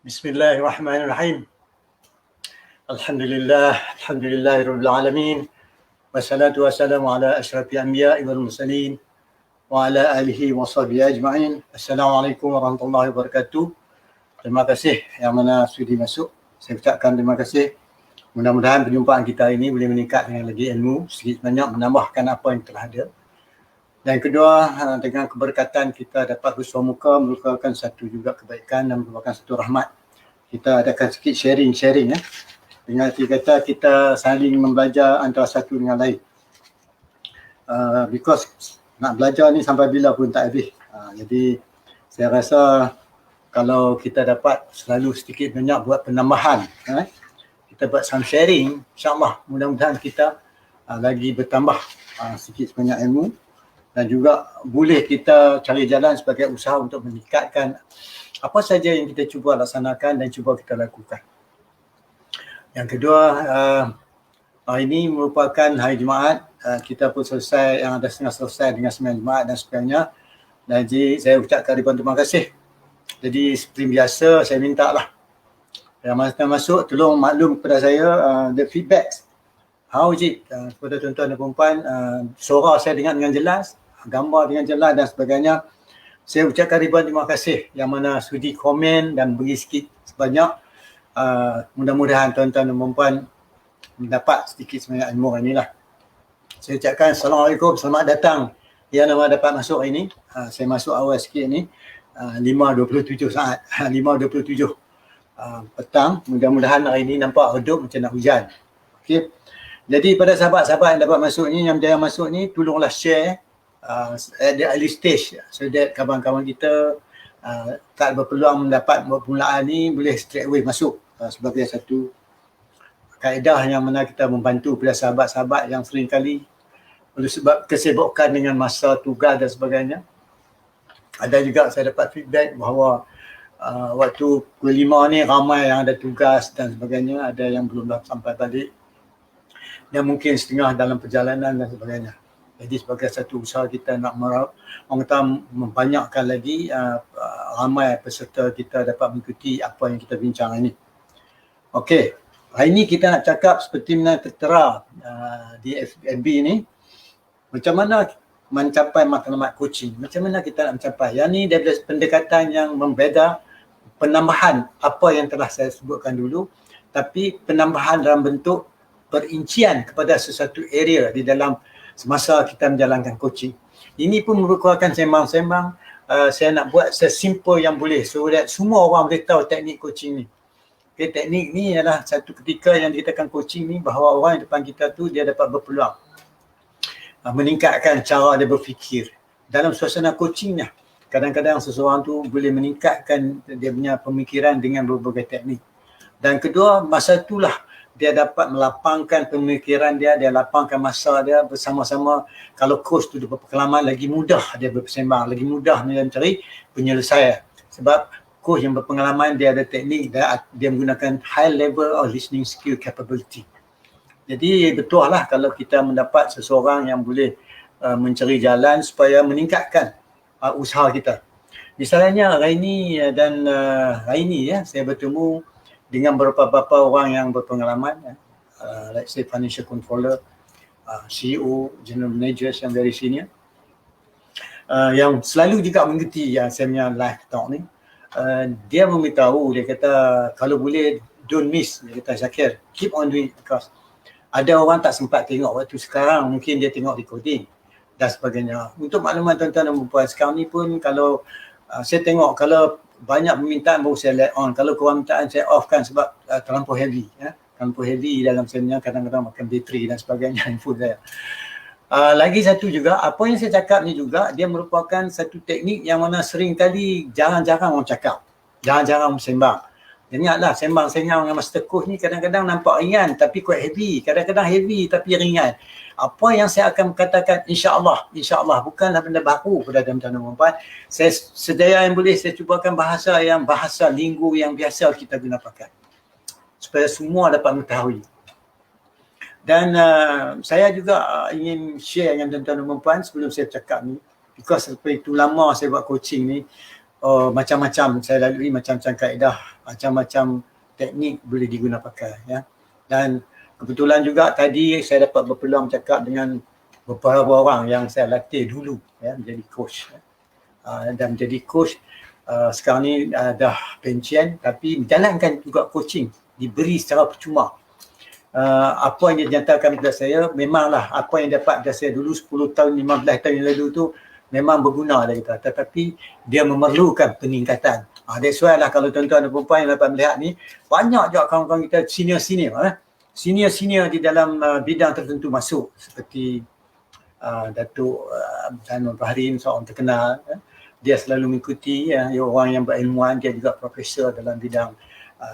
Bismillahirrahmanirrahim. Alhamdulillahirabbil alamin. Wassalatu wassalamu ala asyrafil anbiya'i wal mursalin wa ala alihi wa sahbihi ajma'in. Assalamualaikum warahmatullahi wabarakatuh. Terima kasih yang mana sudi masuk. Saya ucapkan terima kasih. Mudah-mudahan perjumpaan kita ini boleh meningkatkan lagi ilmu sedikit banyak, menambahkan apa yang telah ada. Dan kedua, dengan keberkatan kita dapat bersua muka merupakan satu juga kebaikan dan merupakan satu rahmat. Kita adakan sedikit sharing ya. Dengan arti kata kita saling membelajar antara satu dengan lain. Because nak belajar ni sampai bila pun tak habis. Jadi saya rasa kalau kita dapat selalu sedikit banyak buat penambahan, kita buat some sharing, insyaAllah mudah-mudahan kita lagi bertambah sedikit sebanyak ilmu. Dan juga boleh kita cari jalan sebagai usaha untuk meningkatkan apa saja yang kita cuba laksanakan dan cuba kita lakukan. Yang kedua, hari ini merupakan hari Jumaat. Kita pun selesai, yang ada setengah selesai dengan sembahyang Jumaat dan sebagainya. Jadi saya ucapkan ribuan terima kasih. Jadi seperti biasa saya minta lah, yang masa masuk tolong maklum kepada saya the feedback. How is it? Kepada tuan-tuan dan perempuan, suara saya dengar dengan jelas, gambar dengan jelas dan sebagainya. Saya ucapkan ribuan terima kasih yang mana sudi komen dan beri sikit sebanyak. Mudah-mudahan tuan-tuan dan perempuan mendapat sedikit sebanyak ilmu ini lah. Saya ucapkan Assalamualaikum, selamat datang. Yang nama dapat masuk hari ini. Saya masuk awal sikit ni, 5.27 saat, 5.27 petang. Mudah-mudahan hari ini nampak redup macam nak hujan. Okay. Jadi pada sahabat-sahabat yang dapat masuk ni, yang berjaya masuk ni, tolonglah share at the early stage so that kawan-kawan kita tak berpeluang mendapat permulaan ni boleh straight away masuk sebagai satu kaedah yang mana kita membantu pada sahabat-sahabat yang sering kali oleh sebab kesibukan dengan masa tugas dan sebagainya. Ada juga saya dapat feedback bahawa waktu pukul 5 ni ramai yang ada tugas dan sebagainya, ada yang belum sampai balik dan mungkin setengah dalam perjalanan dan sebagainya. Jadi sebagai satu usaha kita nak membanyakkan lagi ramai peserta kita dapat mengikuti apa yang kita bincang ini. Okey, hari ini kita nak cakap seperti mana tertera di FB ni, macam mana mencapai matlamat coaching, macam mana kita nak mencapai. Yang ni daripada pendekatan yang membeza, penambahan apa yang telah saya sebutkan dulu, tapi penambahan dalam bentuk perincian kepada sesuatu area di dalam semasa kita menjalankan coaching. Ini pun merupakan sembang-sembang saya nak buat sesimple yang boleh so that semua orang boleh tahu teknik coaching ni. Okay, teknik ni adalah satu ketika yang dikatakan coaching ni bahawa orang yang depan kita tu dia dapat berpeluang meningkatkan cara dia berfikir. Dalam suasana coaching ni, kadang-kadang seseorang tu boleh meningkatkan dia punya pemikiran dengan berbagai teknik. Dan kedua, masa itulah dia dapat melapangkan pemikiran dia, dia lapangkan masa dia bersama-sama. Kalau coach tu berpengalaman, lagi mudah dia bersembang, lagi mudah dia mencari penyelesaian. Sebab coach yang berpengalaman dia ada teknik, dia menggunakan high level of listening skill capability. Jadi betul lah kalau kita mendapat seseorang yang boleh mencari jalan supaya meningkatkan usaha kita. Misalnya hari ini saya bertemu dengan beberapa orang yang berpengalaman, let's say financial controller, CEO, general managers yang very senior, yang selalu juga mengikuti yang saya punya live talk ni. Dia memberitahu, dia kata kalau boleh don't miss, dia kata Syakir, keep on doing it because ada orang tak sempat tengok waktu sekarang, mungkin dia tengok recording dan sebagainya. Untuk makluman tuan-tuan dan puan sekarang ni pun kalau saya tengok kalau banyak permintaan baru saya let on. Kalau kurang permintaan saya off kan sebab terlampau heavy. Terlampau heavy dalam sebenarnya kadang-kadang makan bateri dan sebagainya info saya. Lagi satu juga, apa yang saya cakap ni juga dia merupakan satu teknik yang mana sering kali jarang-jarang orang cakap. Jarang-jarang sembang. Ingatlah sembang-sembang dengan Master Coach ni kadang-kadang nampak ringan tapi quite heavy. Kadang-kadang heavy tapi ringan. Apa yang saya akan katakan insya-Allah bukanlah benda baru pada tuan-tuan dan puan. Saya sedaya yang boleh saya cubakan bahasa linggu yang biasa kita guna pakai. Supaya semua dapat mengetahui. Dan saya juga ingin share dengan tuan-tuan dan puan sebelum saya cakap ni, because seperti itu lama saya buat coaching ni, macam-macam saya lalui, macam-macam kaedah, macam-macam teknik boleh diguna pakai ya. Dan kebetulan juga tadi saya dapat berpeluang bercakap dengan beberapa orang yang saya latih dulu ya, menjadi coach ya. Dan menjadi coach sekarang ni dah pensiun tapi menjalankan juga coaching, diberi secara percuma. Apa yang dia nyatakan kepada saya, memanglah apa yang dapat kepada saya dulu 10 tahun, 15 tahun yang lalu tu memang berguna dia kata, tetapi dia memerlukan peningkatan. That's why lah kalau tuan-tuan dan puan yang dapat melihat ni, banyak juga kawan-kawan kita senior-senior di dalam bidang tertentu masuk, seperti Datuk Zainul Bahrin, seorang terkenal. Dia selalu mengikuti orang yang berilmuan, dia juga profesor dalam bidang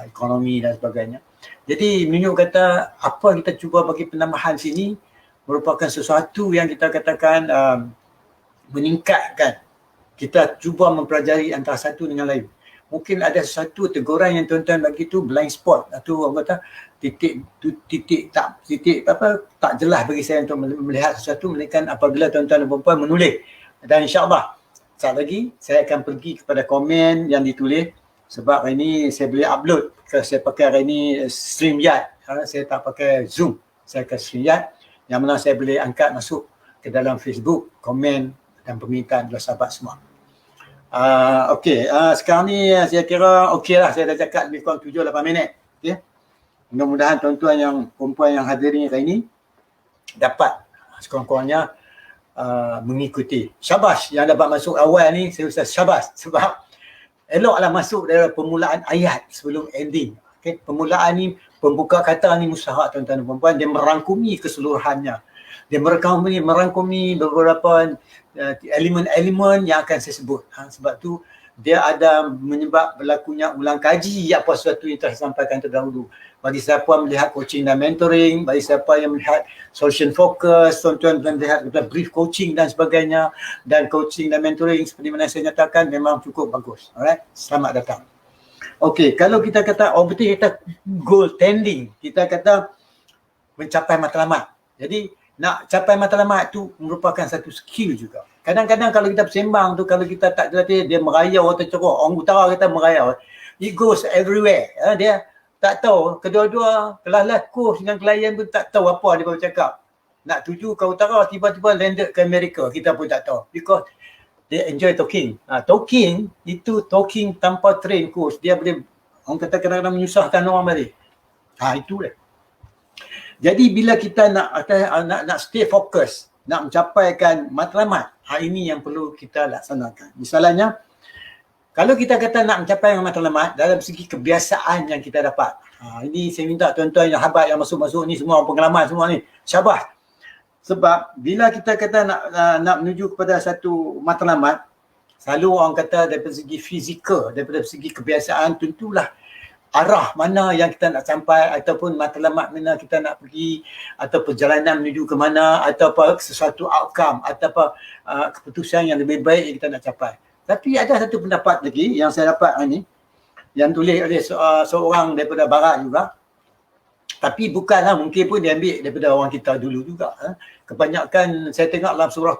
ekonomi dan sebagainya. Jadi menunjuk kata apa kita cuba bagi penambahan sini merupakan sesuatu yang kita katakan meningkatkan. Kita cuba mempelajari antara satu dengan lain. Mungkin ada sesuatu teguran yang tuan-tuan bagi tu blind spot, atau orang kata titik tak jelas bagi saya untuk melihat sesuatu, melainkan apabila tuan-tuan dan puan menulis. Dan insya-Allah saat lagi saya akan pergi kepada komen yang ditulis, sebab hari ini saya boleh upload saya pakai hari ini StreamYard. Saya tak pakai Zoom, saya pakai StreamYard yang mana saya boleh angkat masuk ke dalam Facebook, komen dan permintaan daripada sahabat semua. Okey, sekarang ni saya kira okey lah, saya dah cakap lebih kurang 7-8 minit. Okay. Mudah-mudahan tuan-tuan yang perempuan yang hadir hari ini dapat sekurang-kurangnya mengikuti. Syabas yang dapat masuk awal ni, saya ucap syabas, sebab eloklah masuk dari permulaan ayat sebelum ending. Okay. Permulaan ni, pembuka kata ni mustahak tuan-tuan dan puan-puan, dia merangkumi keseluruhannya. Dia merangkumi beberapa elemen-elemen yang akan saya sebut. Sebab tu dia ada menyebab berlakunya ulang kaji apa sesuatu yang telah disampaikan terdahulu. Bagi siapa melihat coaching dan mentoring, bagi siapa yang melihat solution focus, tuan-tuan melihat brief coaching dan sebagainya, dan coaching dan mentoring seperti mana saya nyatakan memang cukup bagus. Alright, selamat datang. Okey, kalau kita kata objektif kita goal tending, kita kata mencapai matlamat. Jadi nak capai matlamat tu merupakan satu skill juga. Kadang-kadang kalau kita bersembang tu, kalau kita tak terlatih, dia merayau atau ceruk. Orang utara kata merayau. It goes everywhere. Dia tak tahu. Kedua-dua, kelas-kelas coach dengan klien pun tak tahu apa dia baru cakap. Nak tuju ke utara, tiba-tiba landed ke Amerika. Kita pun tak tahu. Because they enjoy talking. Talking, itu talking tanpa train coach. Dia boleh, orang kata kadang-kadang menyusahkan orang balik. Itu dia. Jadi bila kita nak stay fokus, nak mencapaikan matlamat, ini yang perlu kita laksanakan. Misalnya, kalau kita kata nak mencapai matlamat dalam segi kebiasaan yang kita dapat. Ini saya minta tuan-tuan yang habat yang masuk-masuk ni semua pengalaman semua ni. Syabas. Sebab bila kita kata nak menuju kepada satu matlamat, selalu orang kata daripada segi fizikal, daripada segi kebiasaan, tentulah arah mana yang kita nak sampai, ataupun matlamat mana kita nak pergi, atau perjalanan menuju ke mana, atau sesuatu outcome, atau keputusan yang lebih baik yang kita nak capai. Tapi ada satu pendapat lagi yang saya dapat ini, yang tulis oleh seorang daripada barat juga, tapi bukanlah, mungkin pun diambil daripada orang kita dulu juga. Kebanyakan saya tengok dalam surah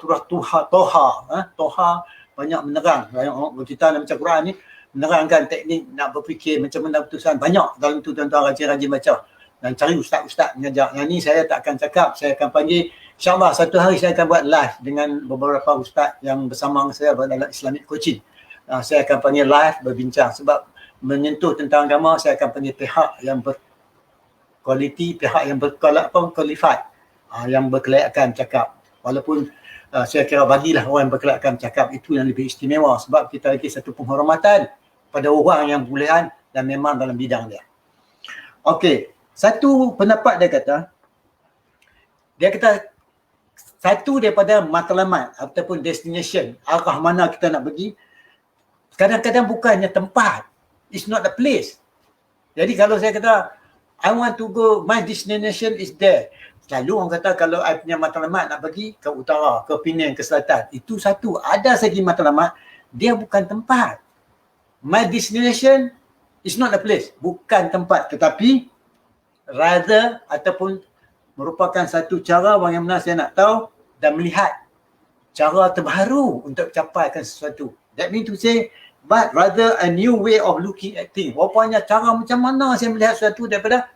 Toha banyak menerang, orang kita dalam baca Quran ni menerangkan teknik nak berfikir macam mana keputusan. Banyak dalam tu tuan-tuan rajin-rajin baca dan cari ustaz-ustaz mengajar. Yang ni saya tak akan cakap, saya akan panggil, insyaAllah satu hari saya akan buat live dengan beberapa ustaz yang bersama saya dalam Islamic coaching. Saya akan panggil live berbincang, sebab menyentuh tentang agama saya akan panggil pihak yang berkualiti, pihak yang qualified, yang berkelayakan cakap. Walaupun saya kira bagilah orang yang berkelayakan cakap, itu yang lebih istimewa, sebab kita lagi satu penghormatan pada orang yang bolehan dan memang dalam bidang dia. Okey, satu pendapat dia kata satu daripada matlamat ataupun destination, arah mana kita nak pergi, kadang-kadang bukannya tempat, it's not the place. Jadi kalau saya kata I want to go, my destination is there, selalu orang kata kalau I punya matlamat nak pergi ke utara, ke Penang, ke selatan, itu satu. Ada segi matlamat, dia bukan tempat. My destination is not a place, bukan tempat, tetapi rather ataupun merupakan satu cara bagaimana saya nak tahu dan melihat cara terbaru untuk capaikan sesuatu. That means to say, but rather a new way of looking at things. Rupanya cara macam mana saya melihat sesuatu daripada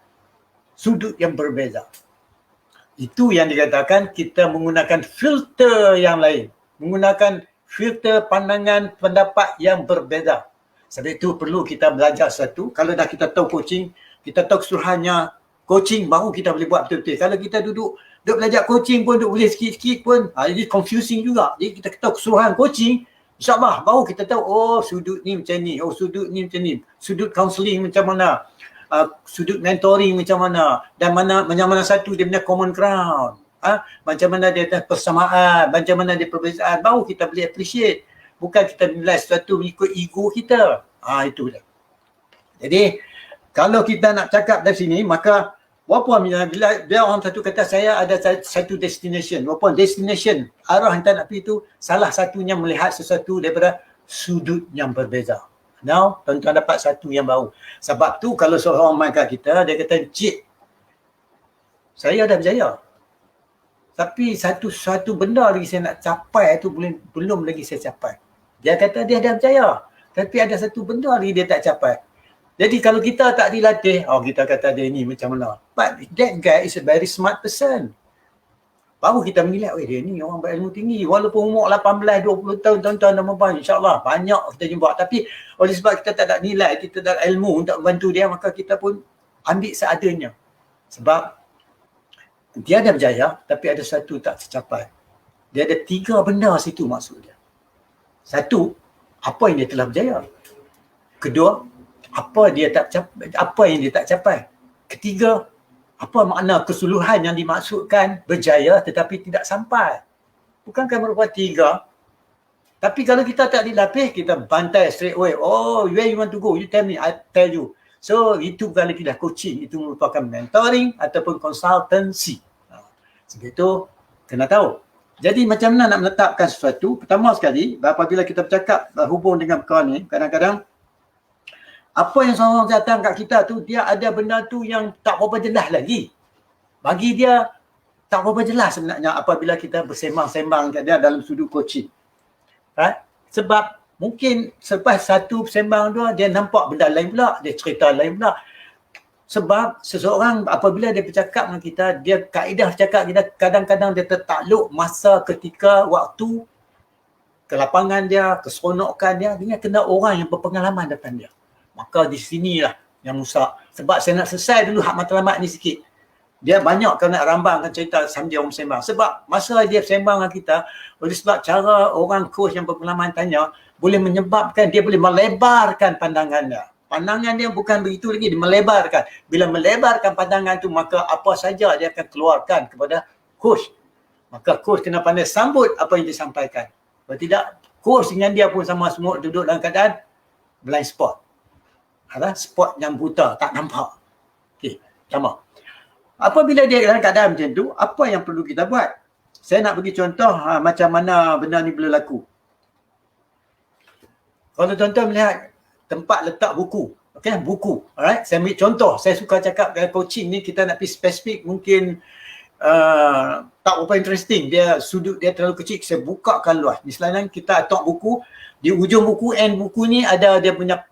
sudut yang berbeza. Itu yang dikatakan kita menggunakan filter yang lain. Menggunakan filter pandangan pendapat yang berbeza. Sebab itu perlu kita belajar sesuatu. Kalau dah kita tahu coaching, kita tahu keseluruhannya coaching, baru kita boleh buat betul-betul. Kalau kita duduk belajar coaching pun, duduk boleh sikit-sikit pun, jadi confusing juga. Jadi kita tahu keseluruhan coaching, InsyaAllah baru kita tahu, oh sudut ni macam ni, oh sudut ni macam ni, sudut counselling macam mana, sudut mentoring macam mana, dan mana satu dia punya common ground. Macam mana dia persamaan, macam mana dia perbezaan, baru kita boleh appreciate. Bukan kita nilai sesuatu mengikut ego kita. Itu dia. Jadi, kalau kita nak cakap dari sini, maka walaupun bila orang satu kata saya ada satu destination, walaupun destination, arah yang tak nak pergi itu, salah satunya melihat sesuatu daripada sudut yang berbeza. Now, tuan-tuan dapat satu yang baru. Sebab tu kalau seorang main kat kita, dia kata, cik, saya dah berjaya. Tapi satu benda lagi saya nak capai tu belum lagi saya capai. Dia kata dia dah berjaya. Tapi ada satu benda lagi dia tak capai. Jadi kalau kita tak dilatih, kita kata dia ni macam mana. But that guy is a very smart person. Baru kita menilai, dia ni orang berilmu tinggi. Walaupun umur 18, 20 tahun, tuan-tuan dan puan-puan, insyaAllah banyak kita jumpa. Tapi oleh sebab kita tak ada nilai, kita tak ada ilmu untuk membantu dia, maka kita pun ambil seadanya. Sebab dia ada berjaya, tapi ada satu tak tercapai. Dia ada 3 benda situ maksud dia. Satu, apa yang dia telah berjaya. Kedua, apa yang dia tak capai. Ketiga, apa makna keseluruhan yang dimaksudkan berjaya tetapi tidak sampai. Bukankah merupakan 3? Tapi kalau kita tak dilatih, kita bantai straight away. Oh, where you want to go? You tell me, I tell you. So, itu bukan lagi dah coaching. Itu merupakan mentoring ataupun consultancy. Sebab itu, kena tahu. Jadi macam mana nak menetapkan sesuatu? Pertama sekali, apabila kita bercakap hubung dengan perkara ni, kadang-kadang apa yang seorang datang kat kita tu, dia ada benda tu yang tak berapa jelas lagi. Bagi dia, tak berapa jelas sebenarnya apabila kita bersembang-sembang kat dia dalam sudut coaching. Sebab mungkin selepas satu bersembang tu, dia nampak benda lain pula, dia cerita lain pula. Sebab seseorang apabila dia bercakap dengan kita, dia kaedah bercakap kita, kadang-kadang dia tertakluk masa ketika waktu, kelapangan dia, keseronokan dia, dengan kena orang yang berpengalaman depan dia. Maka di sinilah yang rusak. Sebab saya nak selesai dulu hak matlamat ni sikit. Dia banyak kan nak rambangkan cerita sambil orang sembang. Sebab masa dia sembang dengan kita, oleh sebab cara orang coach yang berpengalaman tanya, boleh menyebabkan dia boleh melebarkan pandangannya. Pandangan dia bukan begitu lagi, dia melebarkan. Bila melebarkan pandangan tu, maka apa saja dia akan keluarkan kepada coach. Maka coach kena pandai sambut apa yang disampaikan. Kalau tidak, coach dengan dia pun sama semua duduk dalam keadaan blind spot. Spot yang buta, tak nampak. Okey, sama. Apabila dia dalam keadaan macam tu, apa yang perlu kita buat? Saya nak bagi contoh macam mana benda ni boleh laku. Kalau tuan-tuan melihat tempat letak buku, buku. Alright, saya ambil contoh. Saya suka cakap dalam coaching ni, kita nak pergi spesifik, mungkin tak berapa interesting. Dia sudut dia terlalu kecil, saya bukakan luas. Misalnya kita letak buku, di ujung buku, end buku ni ada dia punya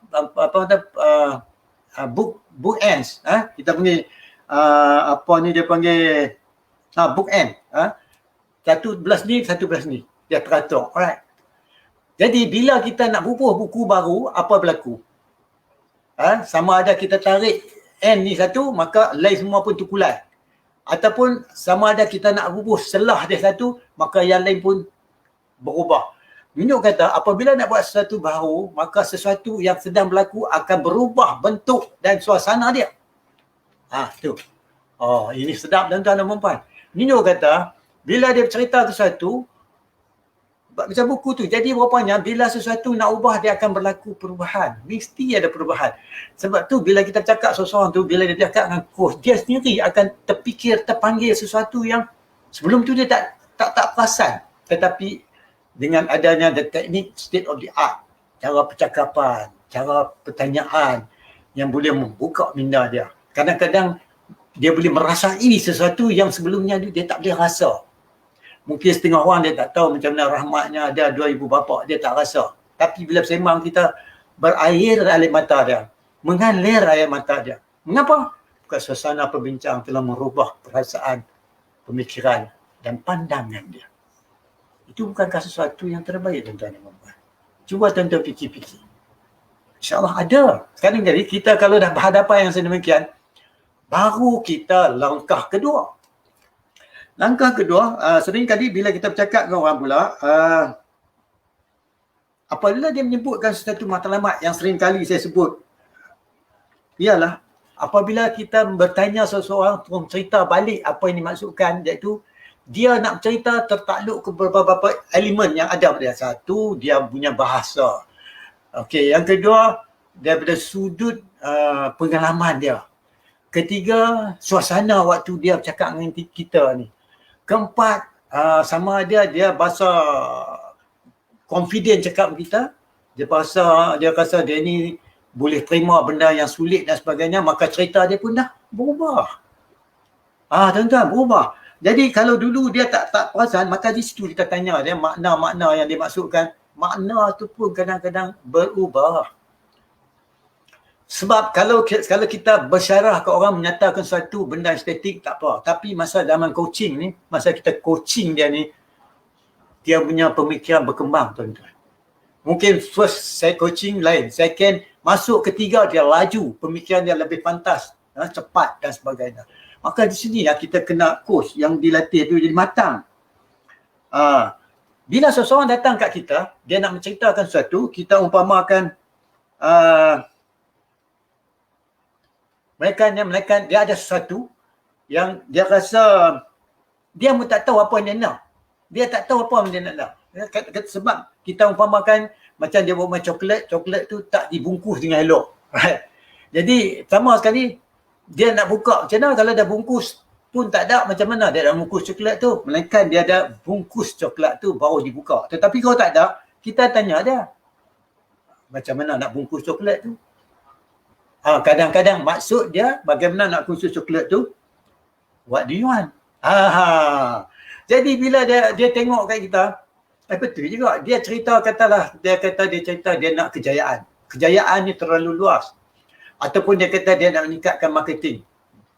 book ends. Kita panggil dia panggil book end. Satu belas ni, satu belas ni. Dia teratur. Alright. Jadi bila kita nak bubuh buku baru, apa berlaku? Sama ada kita tarik end ni satu, maka lain semua pun terkulai. Ataupun sama ada kita nak bubuh selah dia satu, maka yang lain pun berubah. Menunjuk kata apabila nak buat sesuatu baru, maka sesuatu yang sedang berlaku akan berubah bentuk dan suasana dia. Tu. Oh, ini sedap tuan-tuan dan puan-puan. Menunjuk kata bila dia bercerita sesuatu, macam buku tu, jadi rupanya bila sesuatu nak ubah, dia akan berlaku perubahan. Mesti ada perubahan. Sebab tu bila kita cakap seseorang tu, bila dia cakap dengan coach, dia sendiri akan terfikir, terpanggil sesuatu yang sebelum tu dia tak perasan. Tetapi dengan adanya the teknik state of the art, cara percakapan, cara pertanyaan yang boleh membuka minda dia. Kadang-kadang dia boleh merasai sesuatu yang sebelumnya dia tak boleh rasa. Mungkin setengah orang dia tak tahu macam mana rahmatnya ada 2000 bapa, dia tak rasa. Tapi bila bersembang kita berair air mata dia, mengalir air mata dia. Mengapa? Bukan suasana perbincang telah merubah perasaan, pemikiran dan pandangan dia. Itu bukankah sesuatu yang terbaik tuan-tuan dan puan-puan? Cuba tuan-tuan fikir-fikir. InsyaAllah ada. Sekarang jadi kita kalau dah berhadapan yang sedemikian, baru kita langkah kedua. Langkah kedua, sering kali bila kita bercakap dengan orang pula, apabila dia menyebutkan sesuatu matlamat yang sering kali saya sebut, ialah apabila kita bertanya seseorang untuk cerita balik apa yang dimaksudkan, iaitu dia nak cerita tertakluk ke beberapa elemen yang ada pada dia. Satu, dia punya bahasa. Okey, yang kedua, daripada sudut pengalaman dia. Ketiga, suasana waktu dia bercakap dengan kita ni. Keempat, sama ada dia bahasa confident cakap dengan kita, dia rasa dia ni boleh terima benda yang sulit dan sebagainya, maka cerita dia pun dah berubah. Tuan-tuan, berubah. Jadi kalau dulu dia tak perasan, maka di situ kita tanya dia makna-makna yang dimaksudkan. Makna tu pun kadang-kadang berubah. Sebab kalau kita bersyarah ke orang menyatakan sesuatu benda estetik tak apa. Tapi masa zaman coaching ni, masa kita coaching dia ni, dia punya pemikiran berkembang tuan-tuan. Mungkin first saya coaching lain, second, masuk ketiga dia laju, pemikiran dia lebih pantas, cepat dan sebagainya. Maka di sini kita kena coach yang dilatih tu jadi matang. Bila seseorang datang kat kita, dia nak menceritakan sesuatu, kita umpamakan mereka dia ada sesuatu yang dia rasa dia pun tak tahu apa yang dia nak. Dia tak tahu apa yang dia nak. Sebab kita umpamakan macam dia buat coklat tu tak dibungkus dengan elok. Right? Jadi sama sekali dia nak buka, macam mana kalau dah bungkus pun tak ada, macam mana dia nak bungkus coklat tu? Melainkan dia ada bungkus coklat tu baru dibuka. Tetapi kalau tak ada, kita tanya dia, macam mana nak bungkus coklat tu? Kadang-kadang maksud dia bagaimana nak bungkus coklat tu? What do you want? Jadi bila dia tengok kat kita, betul juga. Dia cerita dia cerita dia nak kejayaan. Kejayaan ni terlalu luas. Ataupun dia kata dia nak meningkatkan marketing.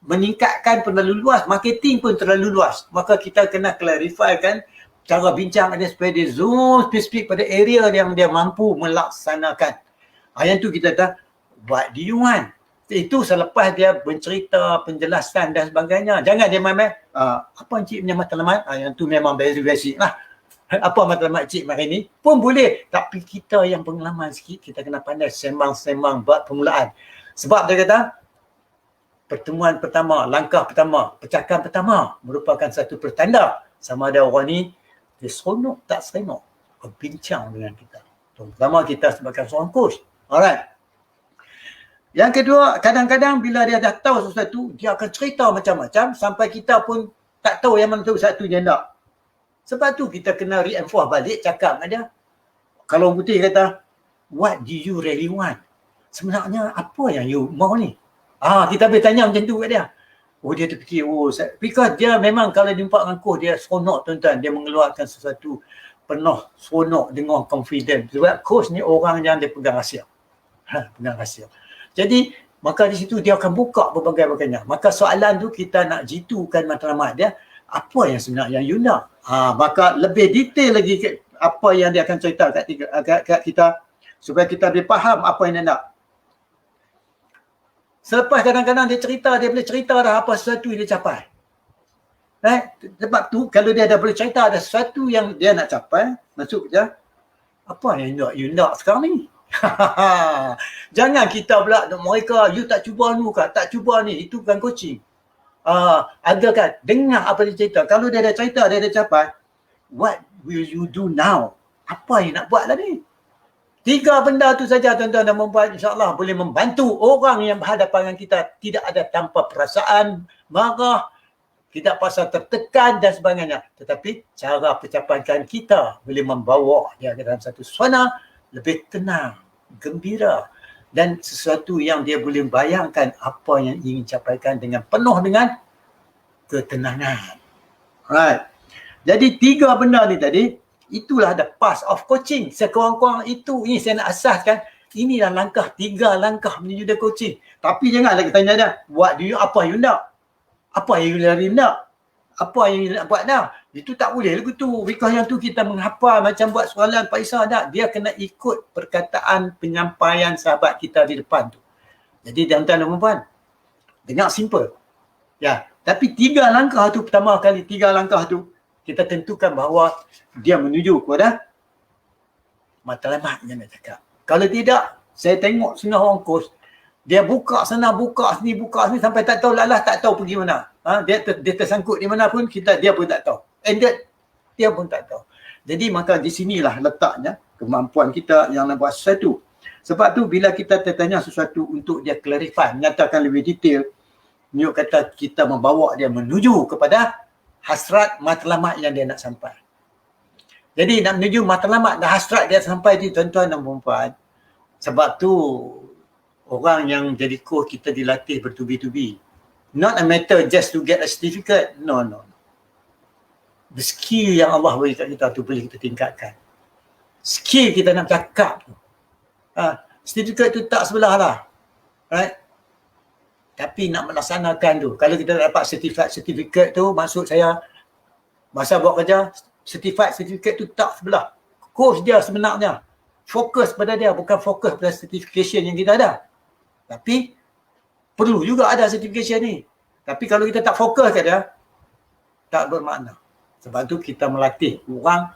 Meningkatkan terlalu luas, marketing pun terlalu luas. Maka kita kena clarify kan cara bincang dia supaya dia zoom spesifik pada area yang dia mampu melaksanakan. Yang tu kita kata, what do you want? Itu selepas dia bercerita, penjelasan dan sebagainya. Jangan dia main-main, apa encik punya matlamat? Yang tu memang basic lah. Apa matlamat cik hari ni? Pun boleh. Tapi kita yang pengalaman sikit, kita kena pandai sembang-sembang buat permulaan. Sebab dia kata, pertemuan pertama, langkah pertama, percakapan pertama merupakan satu pertanda sama ada orang ni dia seronok tak seronok berbincang dengan kita. Terutama kita sebagai seorang coach. Alright. Yang kedua, kadang-kadang bila dia dah tahu sesuatu, dia akan cerita macam-macam sampai kita pun tak tahu yang mana tu satu dia nak. Sebab tu kita kena reinforce balik cakap dengan dia. Kalau orang putih kata, what do you really want? Sebenarnya apa yang you mau ni? Kita boleh tanya macam tu kat dia. Dia terfikir, because dia memang kalau jumpa dengan coach, dia seronok tuan-tuan. Dia mengeluarkan sesuatu penuh seronok dengan confident. Sebab coach ni orang yang dia pegang rahsia. Pegang rahsia. Jadi, maka di situ dia akan buka berbagai-bagainya. Maka soalan tu kita nak jitukan matlamat dia, apa yang sebenarnya you nak? Maka lebih detail lagi apa yang dia akan cerita kat kita supaya kita boleh faham apa yang dia nak. Selepas kadang-kadang dia boleh cerita dah apa sesuatu yang dia capai. Right? Sebab tu kalau dia dah boleh cerita ada sesuatu yang dia nak capai, masuk je, apa yang you nak sekarang ni? Jangan kita pula mereka, you tak cuba ni ke, tak cuba ni, itu bukan coaching. Agarkan dengar apa dia cerita. Kalau dia dah cerita, dia dah capai, what will you do now? Apa yang nak buat lah ni? 3 benda tu saja tuan-tuan dan puan-puan, insyaAllah boleh membantu orang yang berhadapan dengan kita tidak ada tanpa perasaan marah, tidak pasal tertekan dan sebagainya. Tetapi cara pencapaian kita boleh membawa dia ke dalam satu suasana lebih tenang, gembira dan sesuatu yang dia boleh bayangkan apa yang ingin capaikan dengan penuh dengan ketenangan. Right. Jadi 3 benda ni tadi Itulah the path of coaching. Sekurang-kurang itu, ini saya nak asaskan. Inilah langkah, 3 langkah menuju the coaching. Tapi janganlah kita tanya dia, apa you nak? Apa yang you lari nak? Apa yang you nak buat nak? Itu tak boleh lagu tu. Because yang tu kita menghafal macam buat soalan Pak Isa tak. Dia kena ikut perkataan penyampaian sahabat kita di depan tu. Jadi tuan-tuan dan puan-puan, dengar simple. Ya, tapi 3 langkah tu, pertama kali 3 langkah tu, kita tentukan bahawa dia menuju kepada matlamat yang nak cakap. Kalau tidak, saya tengok setengah orang coach, dia buka sana, buka sini sampai tak tahu lalas, tak tahu pergi mana. Dia tersangkut di mana pun, dia pun tak tahu. And dia pun tak tahu. Jadi maka di sinilah letaknya kemampuan kita yang nak buat sesuatu. Sebab tu bila kita tertanya sesuatu untuk dia clarify, menyatakan lebih detail, Nyok kata kita membawa dia menuju kepada hasrat matlamat yang dia nak sampai. Jadi nak menuju matlamat dan hasrat dia sampai di tuan-tuan dan puan-puan. Sebab tu orang yang jadi coach kita dilatih bertubi-tubi. Not a matter just to get a certificate. No. The skill yang Allah beri kat kita tu boleh kita tingkatkan. Skill kita nak cakap tu. Certificate tu tak sebelah lah. Right? Tapi nak melaksanakan tu. Kalau kita dapat certificate tu, maksud saya masa buat kerja, certificate tu tak sebelah. Coach dia sebenarnya fokus pada dia, bukan fokus pada certification yang kita ada. Tapi perlu juga ada certification ni. Tapi kalau kita tak fokus kat dia, tak bermakna. Sebab tu kita melatih orang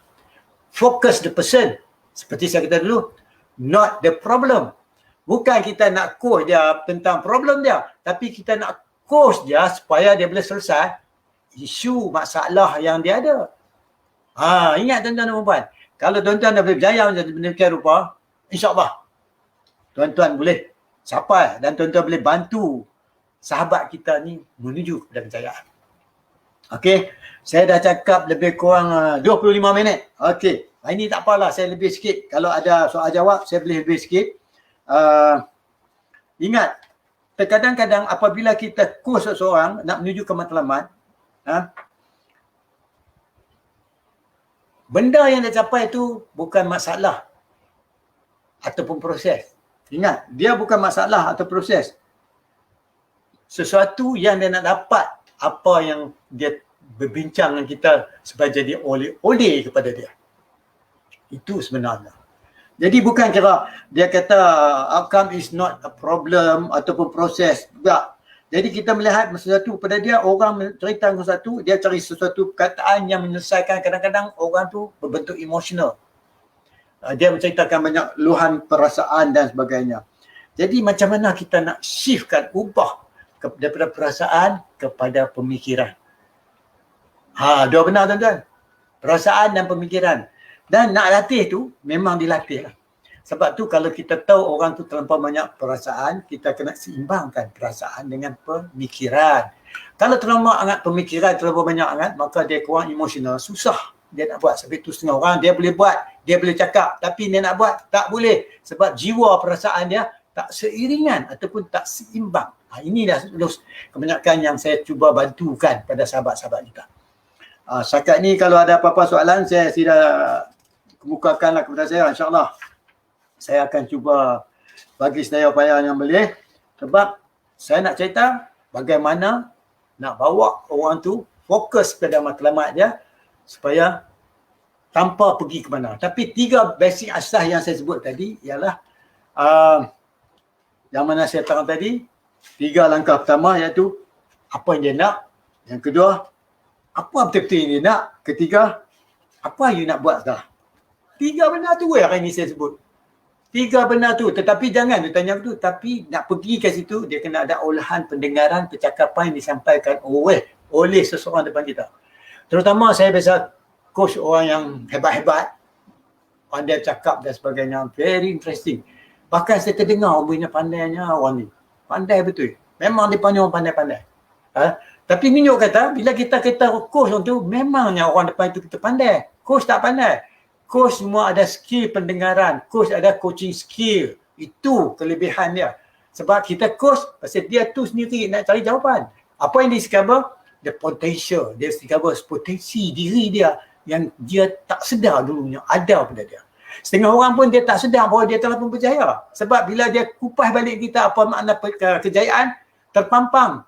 focus the person. Seperti saya kata dulu, not the problem. Bukan kita nak coach dia tentang problem dia, tapi kita nak coach dia supaya dia boleh selesai isu masalah yang dia ada. Ingat tuan-tuan dan puan-puan, kalau tuan-tuan dah boleh berjaya menjadi demikian rupa, insya-Allah tuan-tuan boleh sampai dan tuan-tuan boleh bantu sahabat kita ni menuju kepada kejayaan. Okey, saya dah cakap lebih kurang 25 minit. Okey, ini tak apalah, saya lebih sikit. Kalau ada soal jawab, saya boleh lebih sikit. Ingat, terkadang-kadang apabila kita coach seseorang nak menuju ke matlamat, benda yang dia capai tu bukan masalah ataupun proses. Ingat, dia bukan masalah atau proses. Sesuatu yang dia nak dapat, apa yang dia berbincang dengan kita supaya jadi oleh-oleh kepada dia. Itu sebenarnya. Jadi bukan kira dia kata outcome is not a problem ataupun proses. Tak. Jadi kita melihat sesuatu pada dia, orang cerita sesuatu, dia cari sesuatu perkataan yang menyelesaikan. Kadang-kadang orang tu berbentuk emosional. Dia menceritakan banyak luahan perasaan dan sebagainya. Jadi macam mana kita nak shiftkan, ubah daripada perasaan kepada pemikiran. Dua benar tuan-tuan. Perasaan dan pemikiran. Dan nak latih tu memang dilatih lah. Sebab tu kalau kita tahu orang tu terlampau banyak perasaan, kita kena seimbangkan perasaan dengan pemikiran. Kalau terlampau sangat pemikiran, terlampau banyak sangat, maka dia kurang emosional, susah dia nak buat. Sebab tu setengah orang dia boleh buat, dia boleh cakap, tapi dia nak buat tak boleh. Sebab jiwa perasaan dia tak seiringan ataupun tak seimbang. Inilah kebanyakan yang saya cuba bantukan pada sahabat-sahabat kita. Setakat ni kalau ada apa-apa soalan, saya sudah kemukakanlah kepada saya, insyaAllah. Saya akan cuba bagi sedaya upaya yang boleh. Sebab saya nak cerita bagaimana nak bawa orang tu fokus pada matlamat dia supaya tanpa pergi ke mana. Tapi 3 basic asas yang saya sebut tadi ialah yang mana saya terang tadi, 3 langkah pertama iaitu apa yang dia nak. Yang kedua, apa betul-betul yang dia nak. Ketiga, apa you nak buat sekarang. 3 benda tu yang ini saya sebut. 3 benda tu, tetapi jangan ditanya tu, tapi nak pergi ke situ, dia kena ada olahan pendengaran, percakapan yang disampaikan oleh seseorang depan kita. Terutama saya biasa coach orang yang hebat-hebat, pandai cakap dan sebagainya, very interesting. Bahkan saya terdengar punya pandainya orang ni. Pandai betul. Memang dia panggil orang pandai-pandai. Tapi Minyak kata, bila kita coach orang tu, memangnya orang depan itu kita pandai. Coach tak pandai. Coach semua ada skill pendengaran. Coach ada coaching skill. Itu kelebihan dia. Sebab kita coach, pasal dia tu sendiri nak cari jawapan. Apa yang dia discover? The potential. Dia discover potensi diri dia. yang dia tak sedar dulunya ada pada dia. Setengah orang pun dia tak sedar bahawa dia telah pun berjaya. Sebab bila dia kupas balik kita apa makna kejayaan, terpampang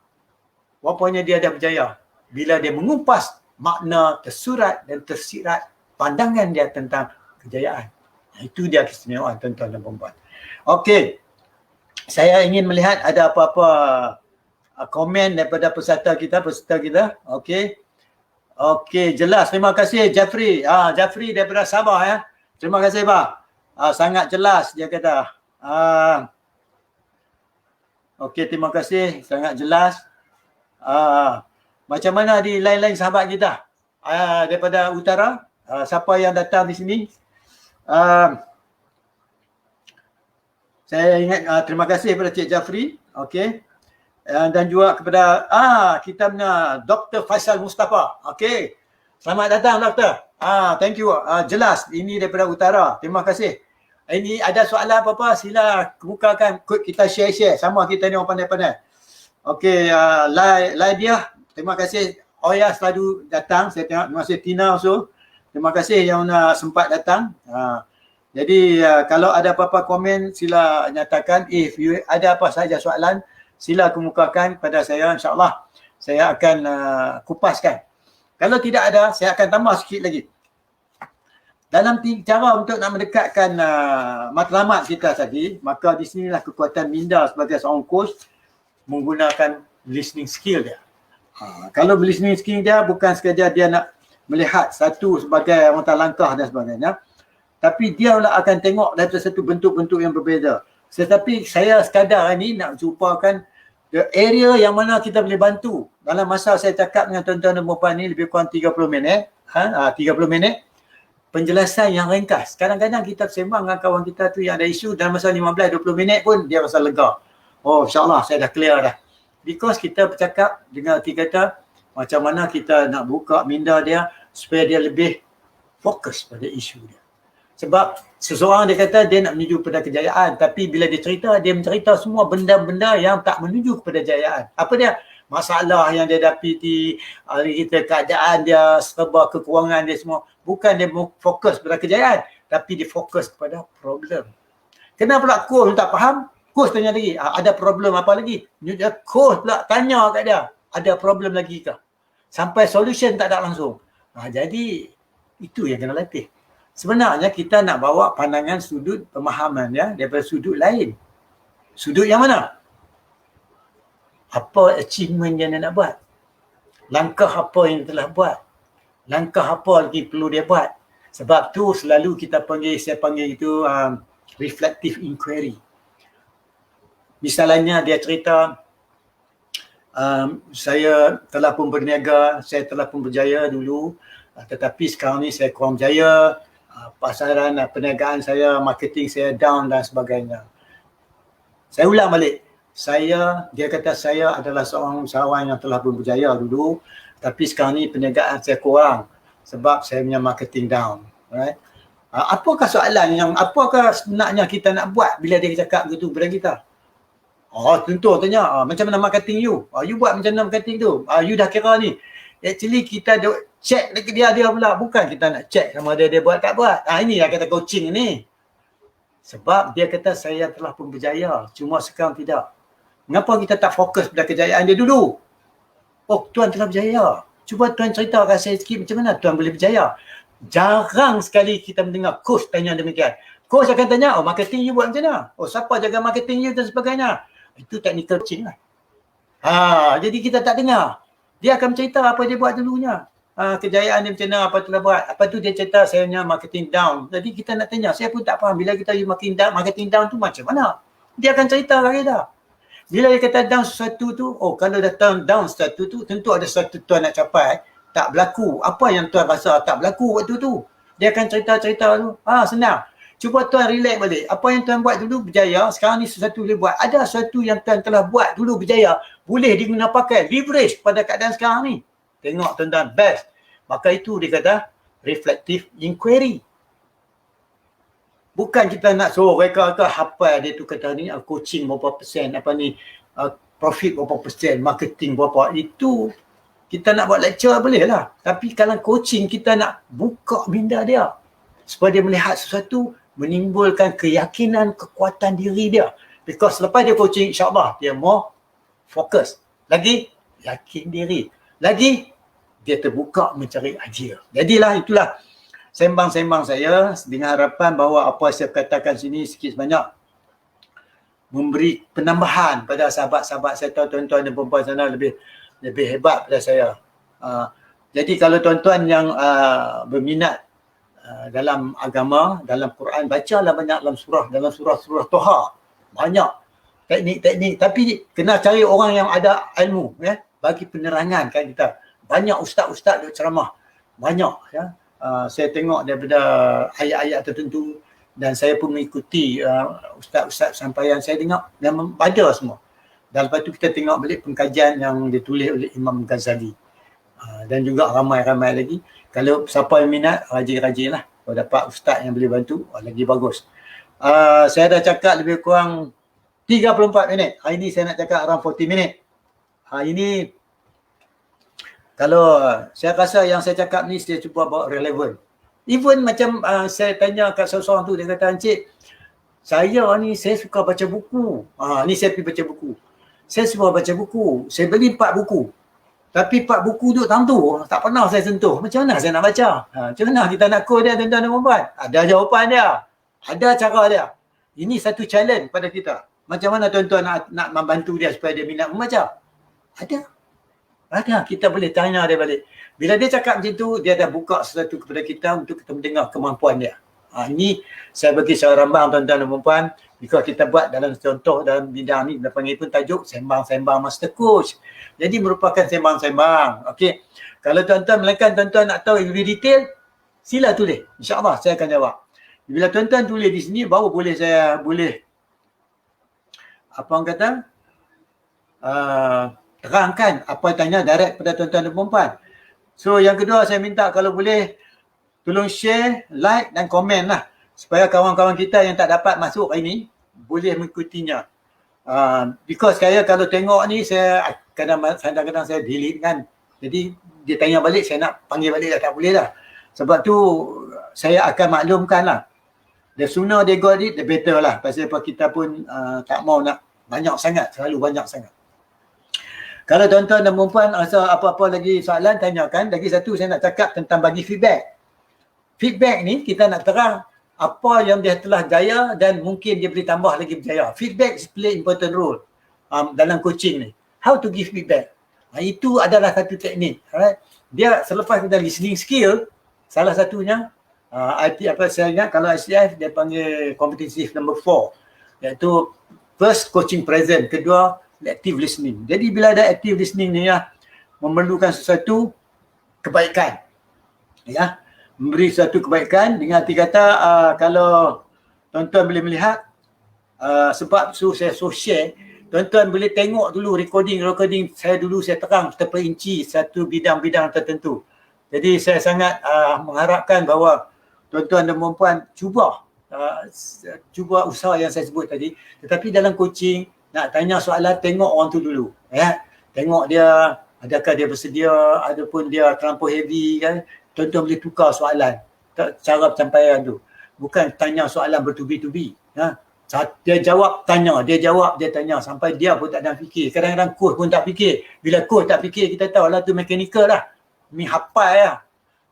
rupanya dia dah berjaya. Bila dia mengupas makna tersurat dan tersirat pandangan dia tentang kejayaan. Itu dia keistimewaan tuan-tuan dan puan-puan. Okey. Saya ingin melihat ada apa-apa komen daripada peserta kita. Okey. Okey, jelas. Terima kasih Jeffrey. Jeffrey daripada Sabah ya. Terima kasih Pak. Sangat jelas dia kata. Okey, terima kasih. Sangat jelas. Macam mana di lain-lain sahabat kita daripada utara? Siapa yang datang di sini? Saya ingat terima kasih kepada Cik Jafri. Okey. Dan juga kepada kita punya Dr. Faisal Mustafa. Okey. Selamat datang Doktor. Thank you. Jelas ini daripada utara. Terima kasih. Ini ada soalan apa-apa sila kemukakan, kita share sama kita ni orang pandai-pandai. Okey, Laidia, terima kasih. Oya selalu datang. Saya tengok, terima kasih Tina also. Terima kasih yang sempat datang. Jadi kalau ada apa-apa komen sila nyatakan. If you ada apa sahaja soalan sila kemukakan pada saya, insya-Allah saya akan kupaskan. Kalau tidak ada saya akan tambah sikit lagi. Dalam cara untuk nak mendekatkan matlamat kita tadi, maka di sinilah kekuatan minda sebagai seorang coach menggunakan listening skill dia. Kalau listening skill dia bukan sekadar dia nak melihat satu sebagai orang langkah dan sebagainya, tapi dia pula akan tengok dari satu bentuk-bentuk yang berbeza. Tetapi saya sekadar ini nak jumpakan the area yang mana kita boleh bantu. Dalam masa saya cakap dengan tuan-tuan dan puan ni lebih kurang 30 minit, 30 minit penjelasan yang ringkas. Kadang-kadang kita sembang dengan kawan kita tu yang ada isu dalam masa 15-20 minit pun dia rasa lega. Oh, insya-Allah saya dah clear dah. Because kita bercakap dengan kata macam mana kita nak buka minda dia supaya dia lebih fokus pada isu dia. Sebab seseorang dia kata dia nak menuju pada kejayaan, tapi bila dia mencerita semua benda-benda yang tak menuju kepada kejayaan. Apa dia? Masalah yang dia dapati, keadaan dia, serba kekurangan dia semua. Bukan dia fokus pada kejayaan, tapi dia fokus kepada problem. Kenapa pula coach tak faham? Coach tanya lagi, ada problem apa lagi? Coach pula tanya kat dia, ada problem lagi ke? Sampai solution tak ada langsung. Jadi itu yang kena latih. Sebenarnya kita nak bawa pandangan sudut pemahaman ya daripada sudut lain. Sudut yang mana? Apa achievement yang dia nak buat? Langkah apa yang dia telah buat? Langkah apa lagi perlu dia buat? Sebab tu selalu saya panggil itu reflective inquiry. Misalnya dia cerita, saya telah pun berniaga, saya telah pun berjaya dulu, tetapi sekarang ni saya kurang berjaya, pasaran, perniagaan saya, marketing saya down dan sebagainya. Saya ulang balik, dia kata saya adalah seorang usahawan yang telah pun berjaya dulu, tapi sekarang ni perniagaan saya kurang sebab saya punya marketing down. Right? Apakah apakah sebenarnya kita nak buat bila dia cakap begitu kepada kita? Tentu tanya, macam mana marketing you? You buat macam mana marketing tu? You dah kira ni. Actually kita check dia pula. Bukan kita nak check sama dia buat tak buat. Ini yang kata coaching ni. Sebab dia kata saya telah pun berjaya. Cuma sekarang tidak. Mengapa kita tak fokus pada kejayaan dia dulu? Tuan telah berjaya. Cuba tuan cerita kat saya sikit macam mana tuan boleh berjaya. Jarang sekali kita mendengar coach tanya demikian. Coach akan tanya, marketing you buat macam mana? Siapa jaga marketing you dan sebagainya. Itu technical coaching lah. Jadi kita tak dengar. Dia akan cerita apa dia buat dulunya. Kejayaan dia macam mana, apa telah buat. Apa tu dia cerita saya punya marketing down. Jadi kita nak tanya, saya pun tak faham bila kita marketing down tu macam mana. Dia akan cerita kat kita. Bila dia kata down sesuatu tu, kalau dah down sesuatu tu, tentu ada sesuatu tuan nak capai. Tak berlaku. Apa yang tuan rasa tak berlaku waktu tu. Dia akan cerita-cerita tu. Senang. Cuba tuan relax balik. Apa yang tuan buat dulu berjaya, sekarang ni sesuatu boleh buat. Ada sesuatu yang tuan telah buat dulu berjaya, boleh digunakan pakai, leverage pada keadaan sekarang ni. Tengok tuan-tuan, best. Maka itu dia kata reflective inquiry. Bukan kita nak suruh mereka hafal dia tu kata ni coaching berapa persen, profit berapa persen, marketing berapa. Itu Kita nak buat lecture boleh lah. Tapi kalau coaching kita nak buka minda dia supaya dia melihat sesuatu, menimbulkan keyakinan, kekuatan diri dia. Because lepas dia coaching, insyaAllah dia more fokus. Lagi yakin diri. Lagi dia terbuka mencari idea. Jadilah itulah sembang-sembang saya dengan harapan bahawa apa saya katakan sini sikit sebanyak memberi penambahan pada sahabat-sahabat saya, tuan-tuan dan perempuan sana lebih hebat pada saya. Jadi kalau tuan-tuan yang berminat dalam agama, dalam Quran, bacalah banyak dalam surah Toha. Banyak teknik-teknik, tapi kena cari orang yang ada ilmu, ya, bagi penerangan kan kita. Banyak ustaz-ustaz duk ceramah. Banyak, ya. Saya tengok daripada ayat-ayat tertentu dan saya pun mengikuti ustaz-ustaz sampaian saya tengok dan membaca semua. Dan lepas tu kita tengok balik pengkajian yang ditulis oleh Imam Ghazali. Dan juga ramai-ramai lagi. Kalau siapa yang minat, rajin-rajin lah. Kalau dapat ustaz yang boleh bantu, lagi bagus. Saya dah cakap lebih kurang 34 minit. Hari ni saya nak cakap around 40 minit. Ini kalau saya rasa yang saya cakap ni saya cuba bawa relevan. Even macam saya tanya kat seorang tu, dia kata, "Encik, saya suka baca buku." Ni saya pergi baca buku. Saya suka baca buku. Saya beli 4 buku. Tapi 4 buku tu tak pernah saya sentuh. Macam mana saya nak baca? Macam mana kita nak code dia, tuan-tuan dan puan? Ada jawapan dia. Ada cara dia. Ini satu challenge pada kita. Macam mana tuan-tuan nak membantu dia supaya dia minat membaca? Ada. Kita boleh tanya dia balik. Bila dia cakap macam tu, dia dah buka sesuatu kepada kita untuk kita mendengar kemampuan dia. Ini saya bagi secara rambang, tuan-tuan dan puan. Jika kita buat dalam contoh dalam bidang ni, kita panggil pun tajuk sembang-sembang master coach. Jadi merupakan sembang-sembang. Okey. Kalau tuan-tuan melainkan tuan-tuan nak tahu lebih detail, sila tulis. InsyaAllah saya akan jawab. Bila tuan-tuan tulis di sini, baru saya boleh apa orang kata, terangkan apa yang tanya direct pada tuan-tuan dan puan. So yang kedua saya minta kalau boleh tolong share, like dan komen lah. Supaya kawan-kawan kita yang tak dapat masuk hari ni boleh mengikutinya. Because saya kalau tengok ni, saya kadang-kadang saya delete kan. Jadi dia tanya balik, saya nak panggil balik dah tak boleh lah. Sebab tu saya akan maklumkan lah. The sooner they got it, the better lah. Pasal apa kita pun tak mau nak banyak sangat, selalu banyak sangat. Kalau tuan-tuan dan perempuan rasa apa-apa lagi soalan, tanyakan. Lagi satu saya nak cakap tentang bagi feedback. Feedback ni kita nak terang apa yang dia telah jaya dan mungkin dia boleh tambah lagi berjaya. Feedback play important role dalam coaching ni. How to give feedback. Itu adalah satu teknik. Alright. Dia selepas kita listening skill, salah satunya saya ingat kalau ICF dia panggil competency number 4, iaitu first coaching present, kedua active listening. Jadi bila ada active listening ni memerlukan sesuatu kebaikan. Ya. Memberi suatu kebaikan dengan arti kata kalau tuan-tuan boleh melihat sebab saya share, tuan-tuan boleh tengok dulu recording saya dulu saya terang terperinci satu bidang-bidang tertentu. Jadi saya sangat mengharapkan bahawa tuan-tuan dan puan cuba usaha yang saya sebut tadi. Tetapi dalam coaching nak tanya soalan, tengok orang tu dulu, ya. Tengok dia adakah dia bersedia, ataupun dia terlampau heavy kan. Tuan-tuan boleh tukar soalan, cara penyampaian tu. Bukan tanya soalan bertubi-tubi. Dia jawab, tanya. Dia jawab, dia tanya. Sampai dia pun tak ada fikir. Kadang-kadang coach pun tak fikir. Bila coach tak fikir, kita tahu lah tu mechanical lah. Ni hafal lah.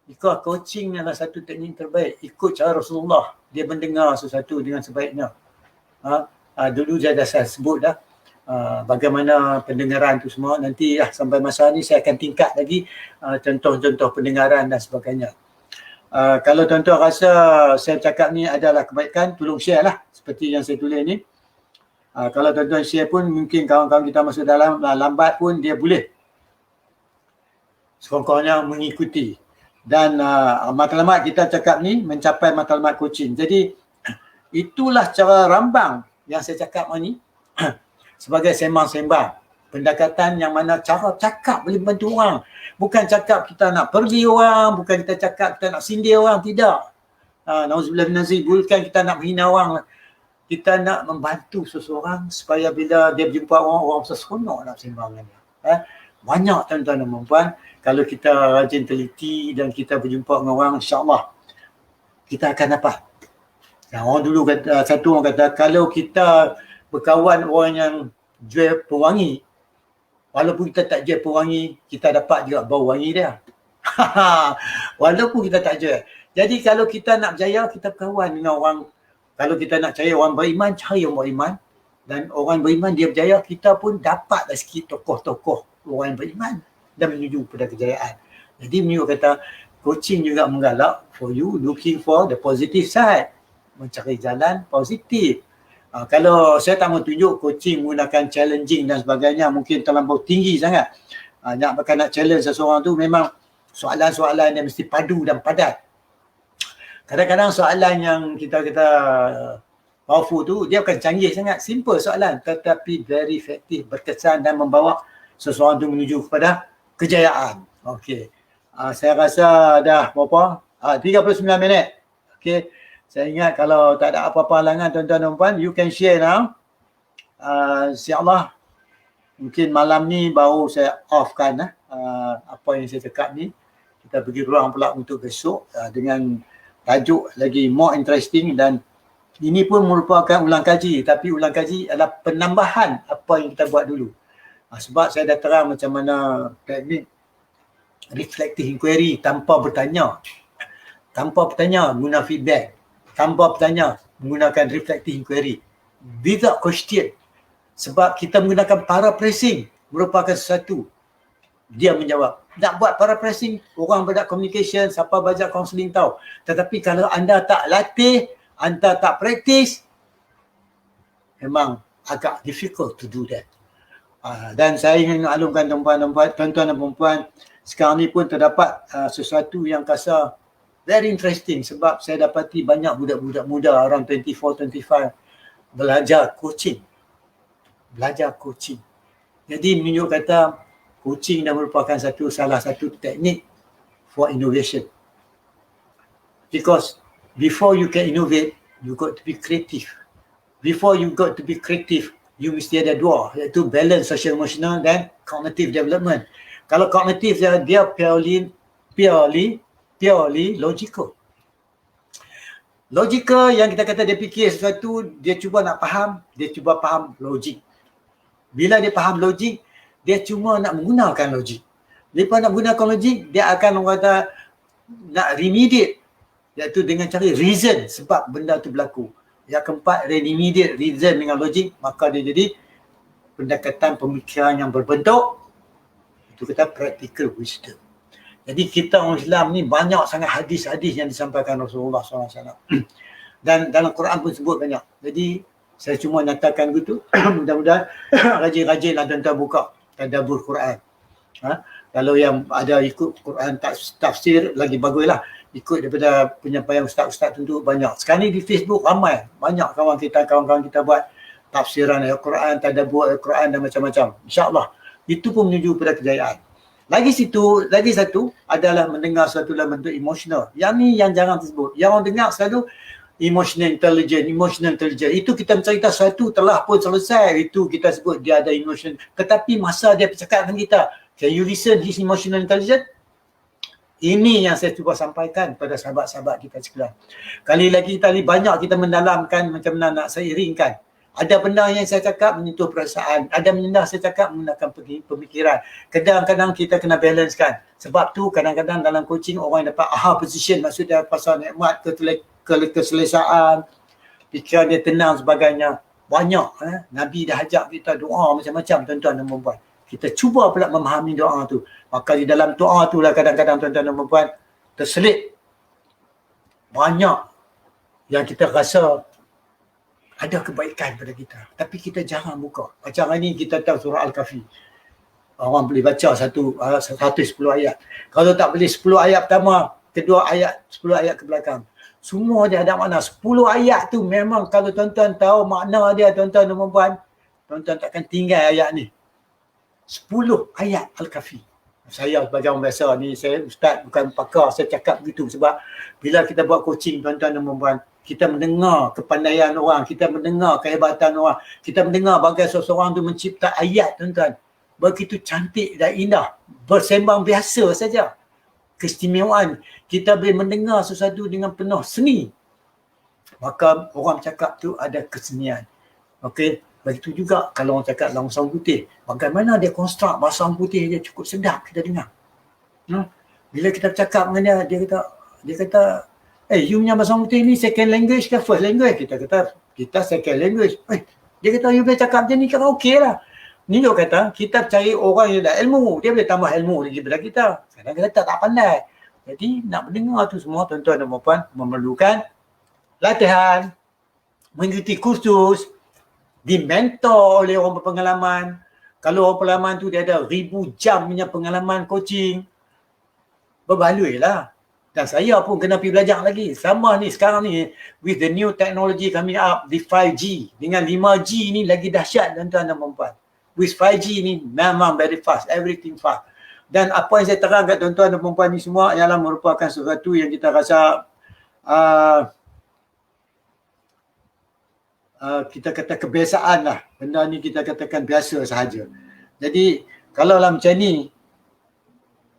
Jika coaching adalah satu teknik terbaik. Ikut cara Rasulullah. Dia mendengar sesuatu dengan sebaiknya. Dulu saya sebut dah. Bagaimana pendengaran tu semua, nanti sampai masa ni saya akan tingkat lagi contoh-contoh pendengaran dan sebagainya. Kalau tuan-tuan rasa saya cakap ni adalah kebaikan, tolong share lah seperti yang saya tulis ni. Kalau tuan-tuan share pun mungkin kawan-kawan kita masuk dalam lambat pun dia boleh sekurang-kurangnya mengikuti. Dan matlamat kita cakap ni mencapai matlamat coaching. Jadi itulah cara rambang yang saya cakap ni. Sebagai sembang-sembang, pendekatan yang mana cara cakap boleh membantu orang. Bukan cakap kita nak pergi orang, bukan kita cakap kita nak sindir orang, tidak. Nauzubillah min nazir, bukan kita nak menghina orang. Kita nak membantu seseorang supaya bila dia berjumpa orang seronok nak sembang dengan dia. Banyak tuan-tuan dan puan-puan, kalau kita rajin teliti dan kita berjumpa dengan orang, insya-Allah kita akan dapat. Orang dulu kata, satu orang kata, kalau kita berkawan orang yang jual pewangi, walaupun kita tak jual pewangi, kita dapat juga bau wangi dia. Walaupun kita tak jual. Jadi kalau kita nak berjaya, kita berkawan dengan orang. Kalau kita nak cari orang beriman, cari orang beriman. Dan orang beriman dia berjaya, kita pun dapatlah sikit tokoh-tokoh orang yang beriman dan menuju pada kejayaan. Jadi Mio kata, coaching juga menggalak for you looking for the positive side. Mencari jalan positif. Kalau saya tak mau tunjuk coaching menggunakan challenging dan sebagainya, mungkin terlampau tinggi sangat. Nak challenge seseorang tu memang soalan-soalan yang mesti padu dan padat. Kadang-kadang soalan yang kita kata powerful tu, dia bukan canggih sangat, simple soalan tetapi very efektif, berkesan dan membawa seseorang tu menuju kepada kejayaan. Okey. Saya rasa dah berapa? 39 minit. Okey. Saya ingat kalau tak ada apa-apa halangan tuan-tuan dan puan, you can share now. InsyaAllah mungkin malam ni baru saya offkan apa yang saya cakap ni. Kita bagi ruang pula untuk besok dengan tajuk lagi more interesting, dan ini pun merupakan ulang kaji, tapi ulang kaji adalah penambahan apa yang kita buat dulu. Sebab saya dah terang macam mana teknik reflective inquiry tanpa bertanya. Tanpa bertanya guna feedback. Tanpa bertanya menggunakan reflective inquiry. Without question. Sebab kita menggunakan paraphrasing merupakan sesuatu. Dia menjawab. Nak buat paraphrasing, orang berdak communication, siapa belajar counselling tahu. Tetapi kalau anda tak latih, anda tak praktis, memang agak difficult to do that. Dan saya ingin maklumkan tuan-tuan dan perempuan, sekarang ni pun terdapat sesuatu yang kasar very interesting, sebab saya dapati banyak budak-budak muda around 24-25 belajar coaching. Jadi menunjuk kata coaching dah merupakan salah satu teknik for innovation. Because before you can innovate, you got to be creative. Before you got to be creative, you mesti ada dua, iaitu balance social emotional dan cognitive development. Kalau cognitive dia purely logical. Logical yang kita kata dia fikir sesuatu, dia cuba nak faham, dia cuba faham logik. Bila dia faham logik, dia cuma nak menggunakan logik. Lepas nak gunakan logik, dia akan orang kata nak remediate, iaitu dengan cara reason sebab benda tu berlaku. Yang keempat, remediate reason dengan logik, maka dia jadi pendekatan pemikiran yang berbentuk, itu kita practical wisdom. Jadi kita orang Islam ni banyak sangat hadis-hadis yang disampaikan Rasulullah SAW. Dan dalam Quran pun sebut banyak. Jadi saya cuma nyatakan begitu. Mudah-mudahan rajin-rajinlah tuan-tuan buka tadabbur Quran. Kalau yang ada ikut Quran tafsir lagi baguslah. Ikut daripada penyampaian ustaz-ustaz tentu banyak. Sekarang ni di Facebook ramai. Banyak kawan-kawan kita buat tafsiran ayat Quran, tadabbur ayat Quran dan macam-macam. InsyaAllah. Itu pun menuju pada kejayaan. Lagi satu adalah mendengar sesuatu dalam bentuk emosional. Yang ni yang jarang disebut. Yang orang dengar selalu emotional intelligence. Itu kita mencerita sesuatu telah pun selesai. Itu kita sebut dia ada emotion. Tetapi masa dia bercakap dengan kita, can you listen his emotional intelligence? Ini yang saya cuba sampaikan pada sahabat-sahabat kita sekalian. Kali lagi banyak kita mendalamkan macam mana nak seiringkan. Ada benda yang saya cakap menyentuh perasaan. Ada benda saya cakap menggunakan pemikiran. Kadang-kadang kita kena balancekan. Sebab tu kadang-kadang dalam coaching orang dapat aha position. Maksudnya pasal nikmat, keselesaan, fikiran dia tenang sebagainya. Banyak. Nabi dah ajak kita doa macam-macam tuan-tuan dan perempuan. Kita cuba pula memahami doa tu. Maka di dalam doa tu lah kadang-kadang tuan-tuan dan perempuan terselit banyak yang kita rasa ada kebaikan pada kita. Tapi kita jarang buka. Macam hari ni kita tahu surah Al-Kahfi. Orang boleh baca 110 ayat. Kalau tak boleh 10 ayat pertama, kedua ayat, 10 ayat ke belakang. Semua dia ada makna. 10 ayat tu memang kalau tuan-tuan tahu makna dia tuan-tuan dan perempuan, tuan-tuan takkan tinggal ayat ni. 10 ayat Al-Kahfi. Saya sebagai orang biasa ni, saya ustaz bukan pakar, saya cakap begitu sebab bila kita buat coaching tuan-tuan dan perempuan, kita mendengar kepandaian orang, kita mendengar kehebatan orang, kita mendengar bagaimana seseorang tu mencipta ayat tuan-tuan. begitu cantik dan indah, bersembang biasa saja. Keistimewaan kita boleh mendengar sesuatu dengan penuh seni, maka orang cakap tu ada kesenian. Okey, begitu juga kalau orang cakap dalam bahasa putih, bagaimana dia konstruk bahasa putih dia cukup sedap kita dengar. Bila kita cakap dengan dia kata, you punya bahasa putih ni second language ke first language? Kita kata, kita second language. Dia kata, you boleh cakap macam ni kan okey lah. Ni dia kata, kita cari orang yang dah ilmu, dia boleh tambah ilmu lagi daripada kita. Kadang kita tak pandai. Jadi nak mendengar tu semua tuan-tuan dan puan memerlukan latihan, mengikuti kursus, dimentor oleh orang berpengalaman. Kalau orang pengalaman tu dia ada 1000 jam punya pengalaman coaching, berbaloi lah. Dan saya pun kena pergi belajar lagi. Sama ni sekarang ni, with the new technology coming up, di 5G dengan 5G ni lagi dahsyat tuan-tuan dan puan. With 5G ni memang very fast, everything fast. Dan apa yang saya terang kat tuan-tuan dan puan ni semua ialah merupakan sesuatu yang kita rasa kita kata kebiasaan lah. Benda ni kita katakan biasa sahaja. Jadi kalau lah macam ni,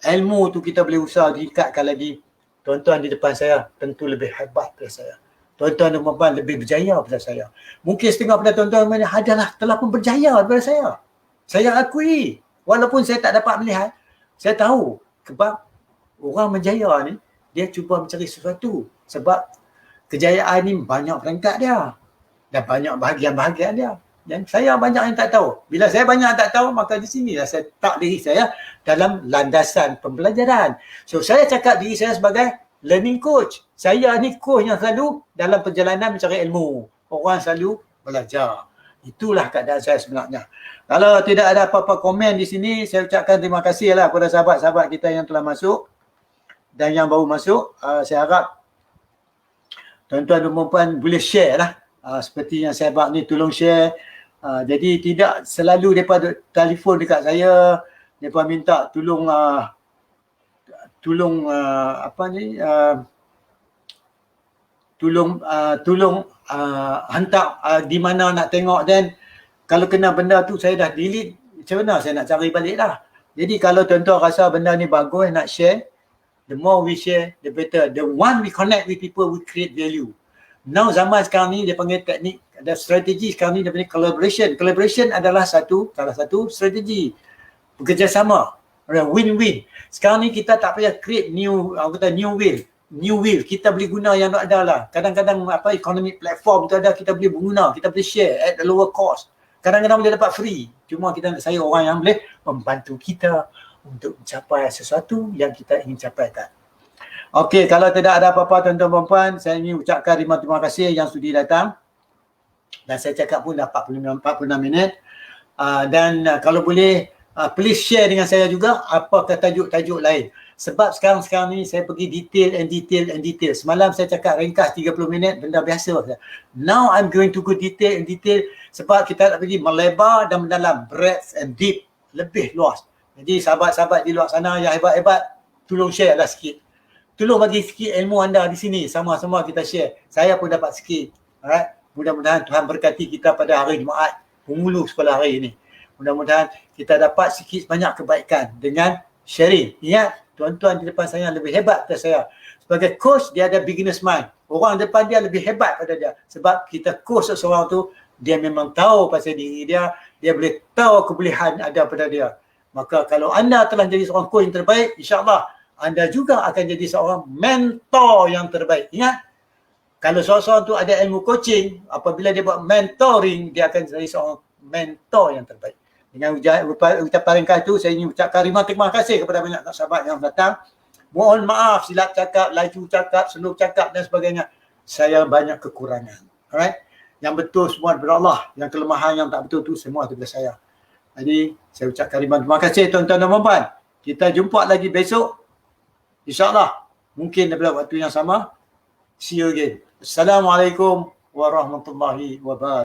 ilmu tu kita boleh usaha diikatkan lagi. Tuan-tuan di depan saya tentu lebih hebat daripada saya. Tuan-tuan dan puan lebih berjaya daripada saya. Mungkin setengah pada tuan-tuan adalah telah pun berjaya daripada saya. Saya akui. Walaupun saya tak dapat melihat, saya tahu sebab orang berjaya ni, dia cuba mencari sesuatu. Sebab kejayaan ni banyak peringkat dia. Dan banyak bahagian-bahagian dia. Dan saya banyak yang tak tahu. Bila saya banyak yang tak tahu, maka di sinilah saya tak diri saya dalam landasan pembelajaran. So saya cakap diri saya sebagai learning coach. Saya ni coach yang selalu dalam perjalanan mencari ilmu. Orang selalu belajar. Itulah keadaan saya sebenarnya. Kalau tidak ada apa-apa komen di sini, saya ucapkan terima kasih lah kepada sahabat-sahabat kita yang telah masuk dan yang baru masuk. Saya harap tuan-tuan dan puan boleh share lah. Seperti yang sahabat ni tolong share. Jadi tidak selalu mereka telefon dekat saya, mereka minta tolong hantar di mana nak tengok, dan kalau kena benda tu saya dah delete, macam mana saya nak cari balik lah. Jadi kalau tuan-tuan rasa benda ni bagus nak share, the more we share the better. The one we connect with people, we create value. Now zaman sekarang ni dia panggil teknik, ada strategi sekarang ni dia panggil collaboration. Collaboration adalah salah satu strategi bekerjasama, win-win. Sekarang ni kita tak payah create new wheel. Kita boleh guna yang ada lah. Kadang-kadang economic platform tu ada, kita boleh guna, kita boleh share at the lower cost. Kadang-kadang boleh dapat free. Cuma kita nak cari orang yang boleh membantu kita untuk mencapai sesuatu yang kita ingin capaikan. Okey, kalau tidak ada apa-apa tuan-tuan dan puan, saya ingin ucapkan terima kasih yang sudi datang. Dan saya cakap pun dah 46 minit. Kalau boleh, please share dengan saya juga apakah tajuk-tajuk lain. Sebab sekarang ni saya pergi detail. Semalam saya cakap ringkas 30 minit, benda biasa. Now I'm going to go detail sebab kita nak pergi melebar dan mendalam, breadth and deep, lebih luas. Jadi sahabat-sahabat di luar sana yang hebat-hebat, tolong share lah sikit. Tolong bagi sikit ilmu anda di sini, sama-sama kita share. Saya pun dapat sikit. Alright? Mudah-mudahan Tuhan berkati kita pada hari Jumaat, penghulu sekolah hari ini. Mudah-mudahan kita dapat sikit banyak kebaikan dengan sharing. Ingat, tuan-tuan di depan saya lebih hebat daripada saya. Sebagai coach, dia ada beginner's mind. Orang depan dia lebih hebat pada dia. Sebab kita coach seseorang tu, dia memang tahu pasal diri dia, dia boleh tahu kebolehan ada pada dia. Maka kalau anda telah jadi seorang coach yang terbaik, insyaAllah anda juga akan jadi seorang mentor yang terbaik. Ingat, kalau seorang tu ada ilmu coaching, apabila dia buat mentoring, dia akan jadi seorang mentor yang terbaik. Dengan ucapan ringkas itu, saya ingin ucapkan terima kasih kepada banyak sahabat yang datang. Mohon maaf silap cakap, laju cakap, slow cakap dan sebagainya. Saya banyak kekurangan. Alright? Yang betul semua daripada Allah. Yang kelemahan yang tak betul tu semua daripada saya. Jadi, saya ucapkan terima kasih tuan-tuan dan puan-puan. Kita jumpa lagi besok. InsyaAllah. Mungkin daripada waktu yang sama. See you again. Assalamualaikum warahmatullahi wabarakatuh.